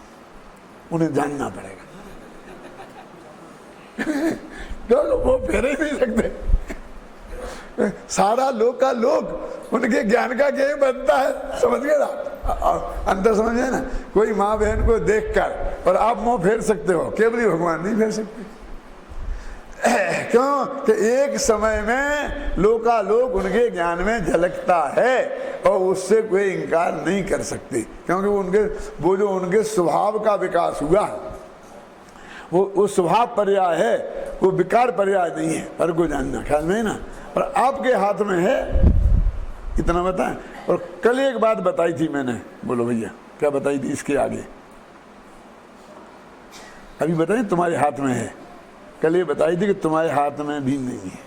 उन्हें जानना पड़ेगा। तो वो फेर ही नहीं सकते। सारा लोक का लोक उनके ज्ञान का ज्ञान बनता है, समझ गए ना? अंतर समझे ना, कोई माँ बहन को देखकर और आप मुंह फेर सकते हो, केवल भगवान नहीं फेर सकते। क्यों कि एक समय में लोकालोक उनके ज्ञान में झलकता है और उससे कोई इनकार नहीं कर सकते, क्योंकि वो जो उनके स्वभाव का विकास हुआ वो स्वभाव पर्याय है, वो विकार पर्याय नहीं है। पर को जानना ख्याल में ना, और आपके हाथ में है, इतना बताएं। और कल एक बात बताई थी मैंने, बोलो भैया क्या बताई थी इसके आगे? अभी बताएं तुम्हारे हाथ में है, कल ये बताई थी कि तुम्हारे हाथ में भी नहीं है।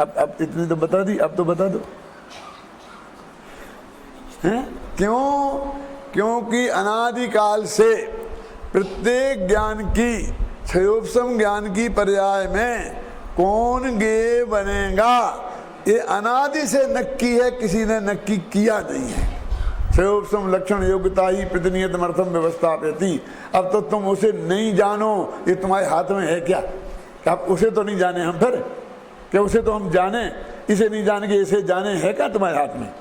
अब इतनी तो बता दी, अब तो बता दो हैं? क्यों? क्योंकि अनादिकाल से प्रत्येक ज्ञान की, क्षयोपम ज्ञान की पर्याय में कौन गे बनेगा, ये अनादि से नक्की है, किसी ने नक्की किया नहीं है। क्षयोपम लक्षण योग्यता ही प्रतिनियतमर्थम व्यवस्था पेती। अब तो तुम उसे नहीं जानो, ये तुम्हारे हाथ में है क्या? आप उसे तो नहीं जाने हम, फिर क्या उसे तो हम जाने, इसे नहीं जाने के इसे जाने, है क्या तुम्हारे हाथ में?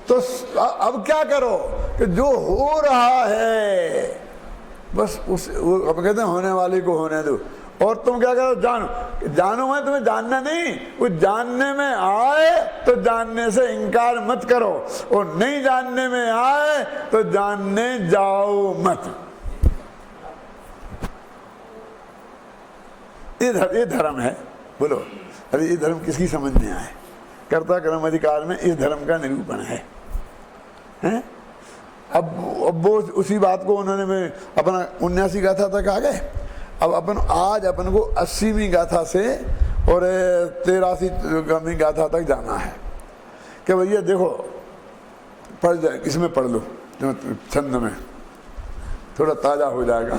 तो अब क्या करो कि जो हो रहा है बस उस, अब कहते हैं होने वाले को होने दो, और तुम क्या करो, जानो। जानो मैं तुम्हें जानना नहीं, वो जानने में आए तो जानने से इनकार मत करो, और नहीं जानने में आए तो जानने जाओ मत। ये धर्म है। बोलो, अरे ये धर्म किसकी समझ में आए? कर्ता कर्म अधिकार में इस धर्म का निरूपण है, हैं? अब वो उसी बात को उन्होंने में अपना 79 गाथा तक आ गए। अब अपन आज अपन को 80वीं गाथा से और 83वीं गाथा तक जाना है कि भैया देखो, पढ़ जाए, इसमें पढ़ लो छंद में, थोड़ा ताज़ा हो जाएगा।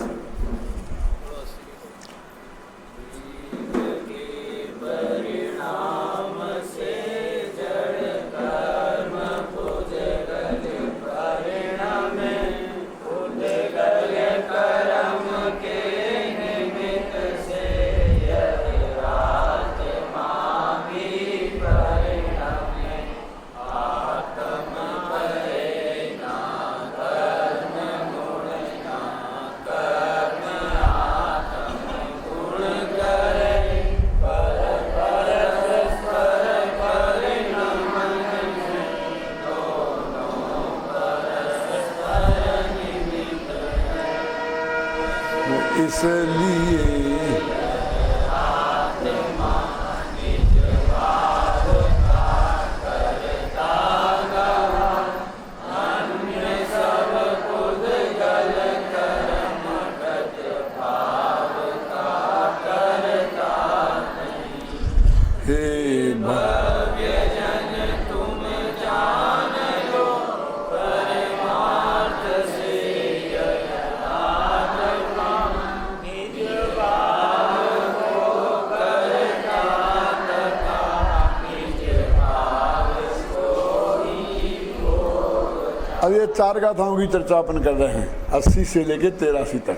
अब ये 4 गाथाओं की चर्चा अपन कर रहे हैं, 80 से लेके 83 तक।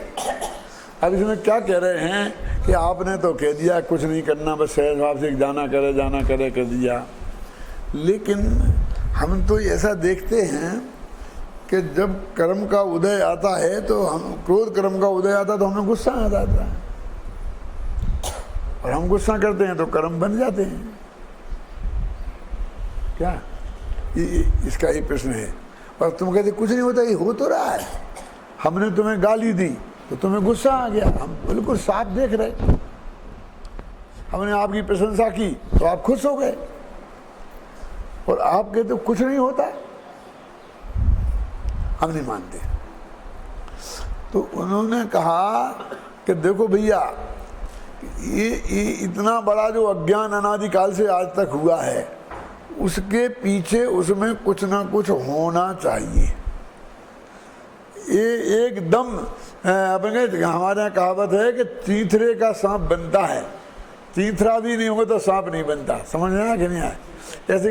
अब इसमें क्या कह रहे हैं कि आपने तो कह दिया कुछ नहीं करना, बस सहज भाव से जाना करे कर दिया। लेकिन हम तो ऐसा देखते हैं कि जब कर्म का उदय आता है तो हम, क्रोध कर्म का उदय आता है तो हमें गुस्सा आ जाता है, और हम गुस्सा करते हैं तो कर्म बन जाते हैं। क्या इसका ये प्रश्न है? और तुम कहते कुछ नहीं होता, ये हो तो रहा है। हमने तुम्हें गाली दी तो तुम्हें गुस्सा आ गया, हम बिल्कुल साफ देख रहे। हमने आपकी प्रशंसा की तो आप खुश हो गए, और आप कहते कुछ नहीं होता, हम नहीं मानते। तो उन्होंने कहा कि देखो भैया, ये इतना बड़ा जो अज्ञान अनादिकाल से आज तक हुआ है, उसके पीछे उसमें कुछ ना कुछ होना चाहिए। ये एकदम अपन कहते, हमारे यहाँ कहावत है कि तीथरे का सांप बनता है, तीथरा भी नहीं होगा तो सांप नहीं बनता। समझ में आया कि नहीं आया? ऐसी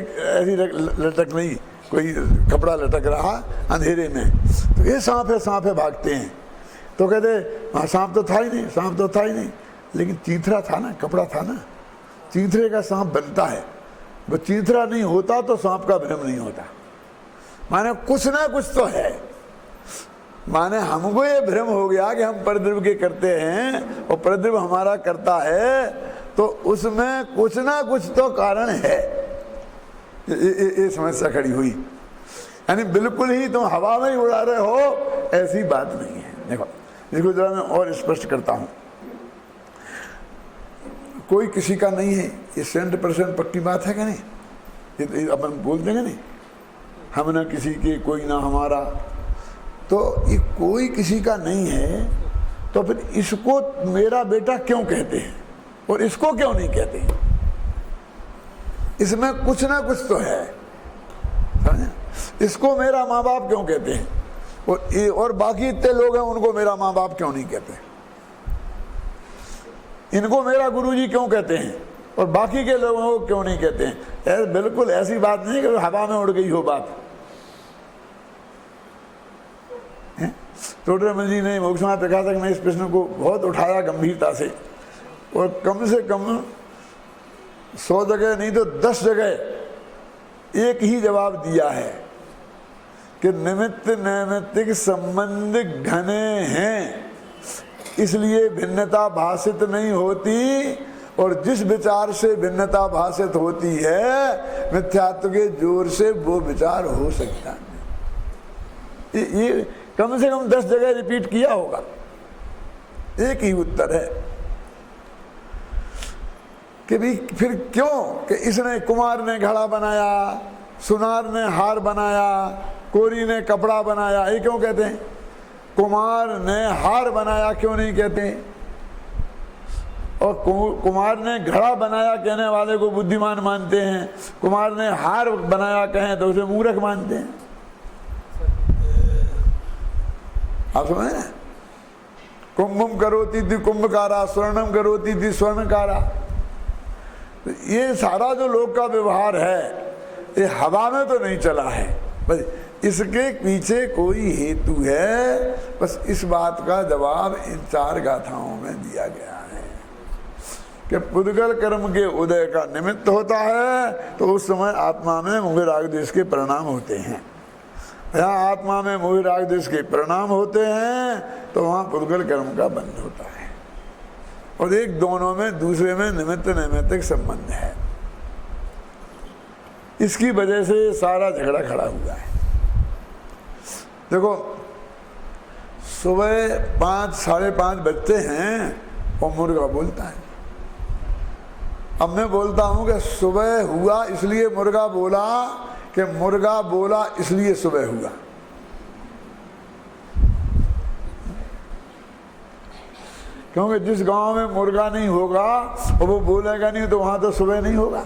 लटक नहीं, कोई कपड़ा लटक रहा अंधेरे में तो ये सांप है भागते हैं, तो कहते हाँ सांप तो था ही नहीं, सांप तो था ही नहीं, लेकिन तीथरा था ना, कपड़ा था ना। तीथरे का सांप बनता है, वो तीथरा नहीं होता तो सांप का भ्रम नहीं होता। माने कुछ ना कुछ तो है। माने हमको ये भ्रम हो गया कि हम परद्रव्य के करते हैं और परद्रव्य हमारा करता है, तो उसमें कुछ ना कुछ तो कारण है। ये समस्या खड़ी हुई। यानी बिल्कुल ही तुम हवा में ही उड़ा रहे हो, ऐसी बात नहीं है। देखो इसको जरा मैं और स्पष्ट करता हूं। कोई किसी का नहीं है, ये 100% पक्की बात है कि नहीं? ये अपन बोल देंगे नहीं, हम ना किसी के, कोई ना हमारा। तो ये कोई किसी का नहीं है, तो फिर इसको मेरा बेटा क्यों कहते हैं और इसको क्यों नहीं कहते हैं? इसमें कुछ ना कुछ तो है, समझे? इसको मेरा माँ बाप क्यों कहते हैं और बाकी इतने लोग हैं उनको मेरा माँ बाप क्यों नहीं कहते? इनको मेरा गुरुजी क्यों कहते हैं और बाकी के लोगों को क्यों नहीं कहते हैं? बिल्कुल ऐसी बात नहीं कि हवा में उड़ गई हो बात। टोडरमल जी ने मोक्षमार्ग प्रकाशक में इस प्रश्न को बहुत उठाया गंभीरता से, और कम से कम 100 जगह नहीं तो 10 जगह एक ही जवाब दिया है कि निमित्त नैमित्तिक संबंध घने हैं, इसलिए भिन्नता भाषित नहीं होती, और जिस विचार से भिन्नता भाषित होती है मिथ्यात्व के जोर से वो विचार हो सकता है। ये कम से कम 10 जगह रिपीट किया होगा। एक ही उत्तर है कि भी फिर क्यों कि इसने, कुमार ने घड़ा बनाया, सुनार ने हार बनाया, कोरी ने कपड़ा बनाया, ये क्यों कहते हैं? कुमार ने हार बनाया क्यों नहीं कहते? और कुमार ने घड़ा बनाया कहने वाले को बुद्धिमान मानते हैं, कुमार ने हार बनाया कहें तो उसे मूर्ख मानते हैं। आप समझ रहे? कुंभम करोती थी कुंभकारा, स्वर्णम करोती थी स्वर्णकारा। ये सारा जो लोग का व्यवहार है ये हवा में तो नहीं चला है, बस इसके पीछे कोई हेतु है। बस इस बात का जवाब इन 4 गाथाओं में दिया गया है कि पुद्गल कर्म के उदय का निमित्त होता है तो उस समय आत्मा में मोह राग द्वेष के परिणाम होते हैं। यहाँ आत्मा में मोह राग द्वेष के परिणाम होते हैं तो वहाँ पुद्गल कर्म का बंध होता है, और एक दोनों में दूसरे में निमित्त नैमित्तिक संबंध है। इसकी वजह से सारा झगड़ा खड़ा हुआ है। देखो सुबह 5 साढ़े 5 बजते हैं और मुर्गा बोलता है। अब मैं बोलता हूं कि सुबह हुआ इसलिए मुर्गा बोला कि मुर्गा बोला इसलिए सुबह हुआ। क्योंकि जिस गांव में मुर्गा नहीं होगा और वो बोलेगा नहीं तो वहां तो सुबह नहीं होगा।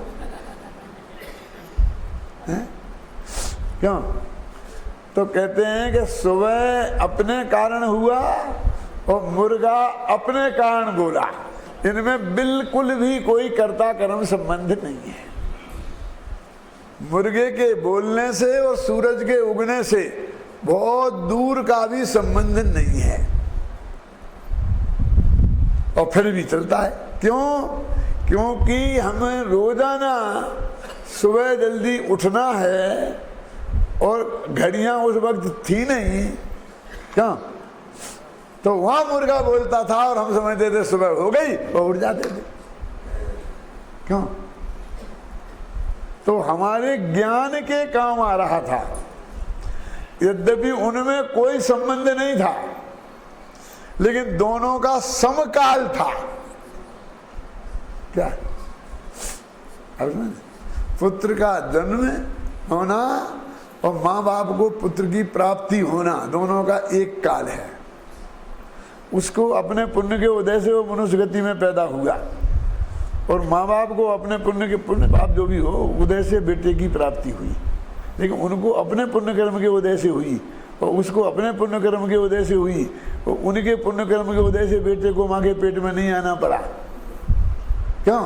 है? क्यों? तो कहते हैं कि सुबह अपने कारण हुआ और मुर्गा अपने कारण बोला, इनमें बिल्कुल भी कोई कर्ता कर्म संबंध नहीं है। मुर्गे के बोलने से और सूरज के उगने से बहुत दूर का भी संबंध नहीं है, और फिर भी चलता है। क्यों? क्योंकि हमें रोजाना सुबह जल्दी उठना है और घड़ियां उस वक्त थी नहीं। क्यों? तो वहां मुर्गा बोलता था और हम समझते थे सुबह हो गई और उठ जाते थे। क्यों? तो हमारे ज्ञान के काम आ रहा था, यद्यपि उनमें कोई संबंध नहीं था, लेकिन दोनों का समकाल था। क्या? पुत्र का जन्म होना और माँ बाप को पुत्र की प्राप्ति होना, दोनों का एक काल है। उसको अपने पुण्य के उदय से वो मनुष्य गति में पैदा हुआ, और माँ बाप को अपने पुण्य पाप जो भी हो उदय से बेटे की प्राप्ति हुई। लेकिन उनको अपने पुण्य कर्म के उदय से हुई और उसको अपने पुण्य कर्म के उदय से हुई, और उनके पुण्य कर्म के उदय से बेटे को माँ के पेट में नहीं आना पड़ा। क्यों?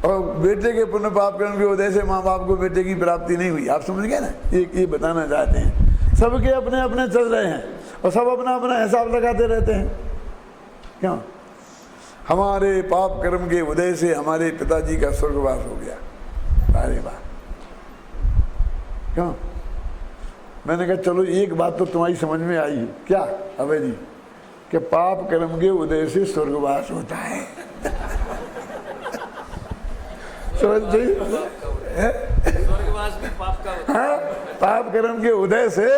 और बेटे के पुण्य पाप कर्म के उदय से माँ बाप को बेटे की प्राप्ति नहीं हुई। आप समझ गए ना? ये बताना चाहते हैं। सबके अपने अपने चल रहे हैं और सब अपना अपना हिसाब लगाते रहते हैं। क्यों? हमारे पाप कर्म के उदय से हमारे पिताजी का स्वर्गवास हो गया। अरे वाह! क्यों? मैंने कहा चलो एक बात तो तुम्हारी समझ में आई। क्या अबे जी? कि पाप कर्म के उदय से स्वर्गवास होता है। समझते स्वर्गवास भी पाप का होता है। हाँ, पाप कर्म के उदय से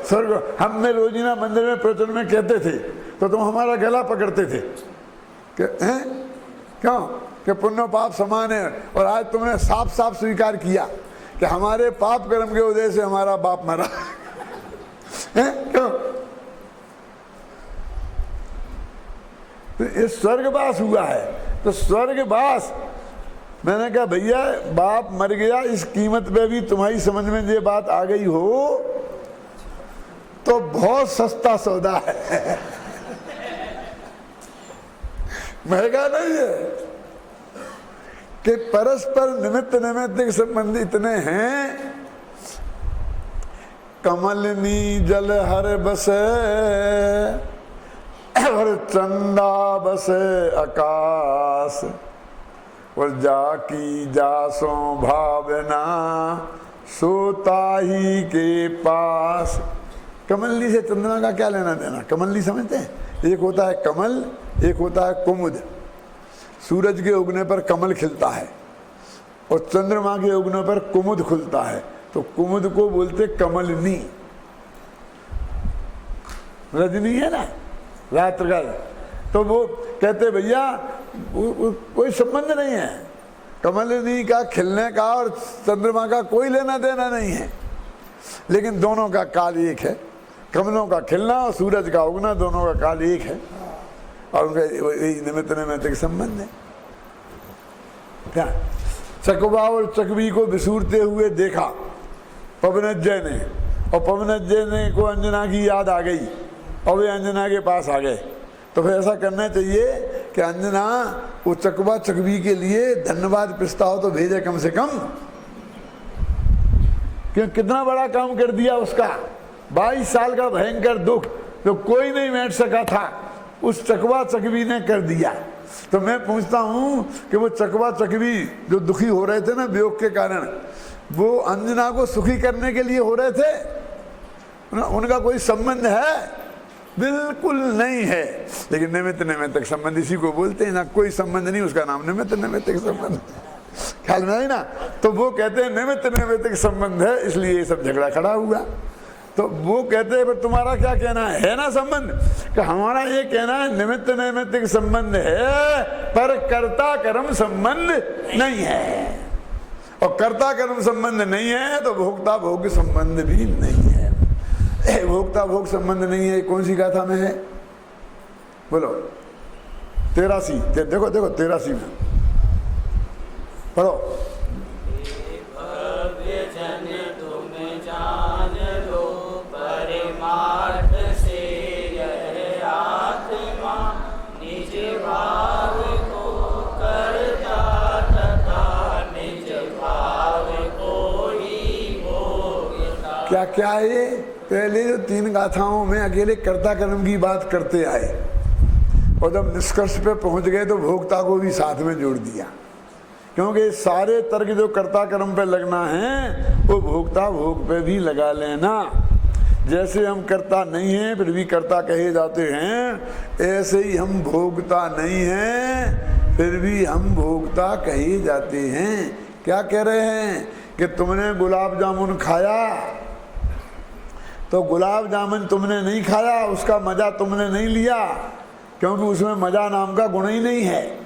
स्वर्ग। हम में रोजीना मंदिर में प्रवचन में कहते थे तो तुम हमारा गला पकड़ते थे कि हैं क्यों कि पुण्य पाप समान है, और आज तुमने साफ साफ स्वीकार किया कि हमारे पाप कर्म के उदय से हमारा बाप मरा है। क्यों? तो ये स्वर्गवास हुआ है। तो स्वर्गवास, मैंने कहा भैया बाप मर गया, इस कीमत पे भी तुम्हारी समझ में ये बात आ गई हो तो बहुत सस्ता सौदा है। महंगा नहीं है कि परस्पर निमित्त नैमित्तिक संबंध इतने हैं। कमलनी जल हर बसे और चंदा बसे आकाश, और जाकी जासों भावना सोता ही के पास। कमलनी से चंद्रमा का क्या लेना देना? कमलनी समझते हैं? एक होता है कमल, एक होता है कुमुद। सूरज के उगने पर कमल खिलता है और चंद्रमा के उगने पर कुमुद खुलता है, तो कुमुद को बोलते कमलनी। रजनी है ना, रात्र का, तो वो कहते भैया कोई संबंध नहीं है, कमलनी का खिलने का और चंद्रमा का कोई लेना देना नहीं है, लेकिन दोनों का काल एक है। कमलों का खिलना और सूरज का उगना, दोनों का काल एक है, और उनका निमित्त नैमित्तिक संबंध है। क्या? चकवा और चकवी को बिसूरते हुए देखा पवनज्जय ने, और पवनज्जय ने को अंजना की याद आ गई और वे अंजना के पास आ गए। तो फिर ऐसा करना चाहिए कि अंजना वो चकवा चकवी के लिए धन्यवाद प्रस्ताव तो भेजे कम से कम, क्योंकि कितना बड़ा काम कर दिया उसका। 22 साल का भयंकर दुख तो कोई नहीं बैठ सका था, उस चकवा चकवी ने कर दिया। तो मैं पूछता हूं कि वो चकवा चकवी जो दुखी हो रहे थे ना वियोग के कारण, वो अंजना को सुखी करने के लिए हो रहे थे? उनका कोई संबंध है? बिल्कुल नहीं है। लेकिन निमित्त नैमित्तिक संबंध इसी को बोलते हैं ना, कोई संबंध नहीं, उसका नाम निमित्त नैमित्तिक संबंध। ख्याल में आई ना? तो वो कहते हैं निमित्त नैमित्तिक संबंध है, इसलिए ये सब झगड़ा खड़ा हुआ। तो वो कहते हैं पर तुम्हारा क्या कहना है ना संबंध? कि हमारा ये कहना है निमित्त नैमित्तिक संबंध है पर कर्ता कर्म संबंध नहीं है, और कर्ता कर्म संबंध नहीं है तो भोक्ता भोग संबंध भी नहीं है। भोक्ता भोग संबंध नहीं है, कौन सी गाथा में है? बोलो। 83, देखो देखो 83 में पढ़ो। क्या क्या है ये? पहले जो 3 गाथाओं में अकेले कर्ता कर्म की बात करते आए, और जब निष्कर्ष पे पहुंच गए तो भोक्ता को भी साथ में जोड़ दिया, क्योंकि सारे तर्क जो कर्ता कर्म पे लगना है वो भोक्ता भोग पे भी लगा लेना। जैसे हम कर्ता नहीं हैं फिर भी कर्ता कहे जाते हैं, ऐसे ही हम भोक्ता नहीं हैं फिर भी हम भोक्ता कहे जाते हैं। क्या कह रहे हैं कि तुमने गुलाब जामुन खाया तो गुलाब जामुन तुमने नहीं खाया, उसका मजा तुमने नहीं लिया, क्योंकि उसमें मजा नाम का गुण ही नहीं है,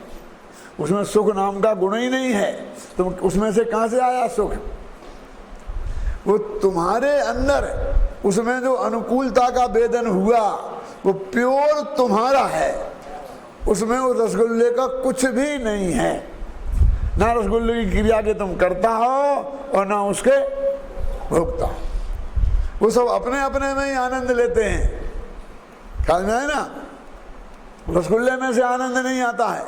उसमें सुख नाम का गुण ही नहीं है। तुम उसमें से कहां से आया सुख? वो तुम्हारे अंदर उसमें जो अनुकूलता का वेदन हुआ वो प्योर तुम्हारा है, उसमें वो रसगुल्ले का कुछ भी नहीं है। ना रसगुल्ले की क्रिया के तुम करता हो और ना उसके भोगता हो। वो सब अपने अपने में ही आनंद लेते हैं। ख्याल में है ना? रसगुल्ले में से आनंद नहीं आता है,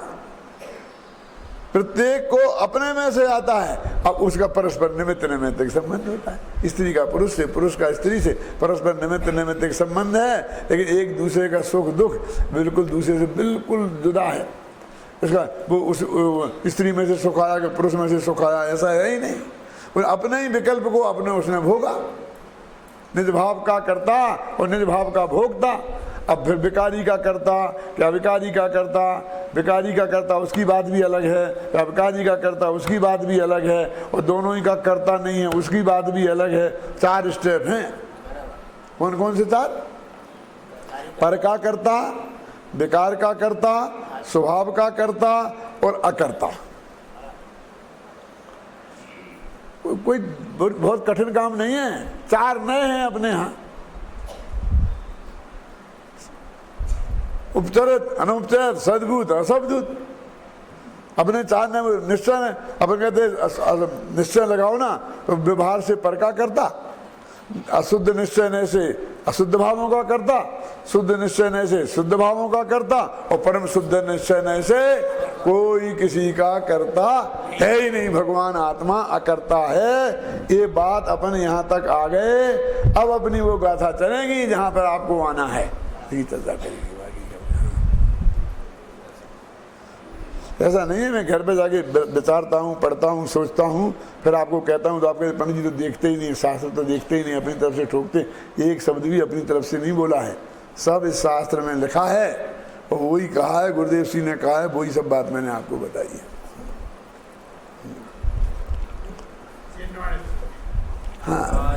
प्रत्येक को अपने में से आता है। अब उसका परस्पर निमित्त नैमित्तिक संबंध होता है। स्त्री का पुरुष से, पुरुष का स्त्री से परस्पर निमित्त नैमित्तिक संबंध है, लेकिन एक दूसरे का सुख दुख बिल्कुल दूसरे से बिल्कुल जुदा है। इसका वो उस स्त्री में से सुख आया कि पुरुष में से सुख आया, ऐसा है ही नहीं। अपने ही विकल्प को अपने उसने भोगा। निज भाव का कर्ता और निज भाव का भोक्ता। अब फिर विकारी का कर्ता क्या विकारी का कर्ता, विकारी का कर्ता उसकी बात भी अलग है, क्या विकारी का कर्ता उसकी बात भी अलग है, और दोनों ही का कर्ता नहीं है उसकी बात भी अलग है। 4 स्टेप हैं। कौन कौन से 4? पर का कर्ता, विकार का कर्ता, स्वभाव का कर्ता और अकर्ता। कोई बहुत कठिन काम नहीं है। 4 नए हैं अपने यहाँ। उपचरित, अनुपचरित, सद्भूत, असद्भूत। अपने 4 निश्चय। अपन कहते निश्चय लगाओ ना तो व्यवहार से पर का करता, अशुद्ध निश्चय ने से अशुद्ध भावों का करता, शुद्ध निश्चय ने से शुद्ध भावों का करता, और परम शुद्ध निश्चय ने से कोई किसी का करता है ही नहीं। भगवान आत्मा अकर्ता है। ये बात अपन यहाँ तक आ गए। अब अपनी वो गाथा चलेगी जहाँ पर आपको आना है, चर्चा करेंगे। ऐसा नहीं है मैं घर पे जाके विचारता हूँ, पढ़ता हूँ, सोचता हूँ, फिर आपको कहता हूँ तो आपके पंडित जी तो देखते ही नहीं, शास्त्र तो देखते ही नहीं, अपनी तरफ से ठोकते। एक शब्द भी अपनी तरफ से नहीं बोला है, सब इस शास्त्र में लिखा है और वही कहा है, गुरुदेव जी ने कहा है, वही सब बात मैंने आपको बताई है। हाँ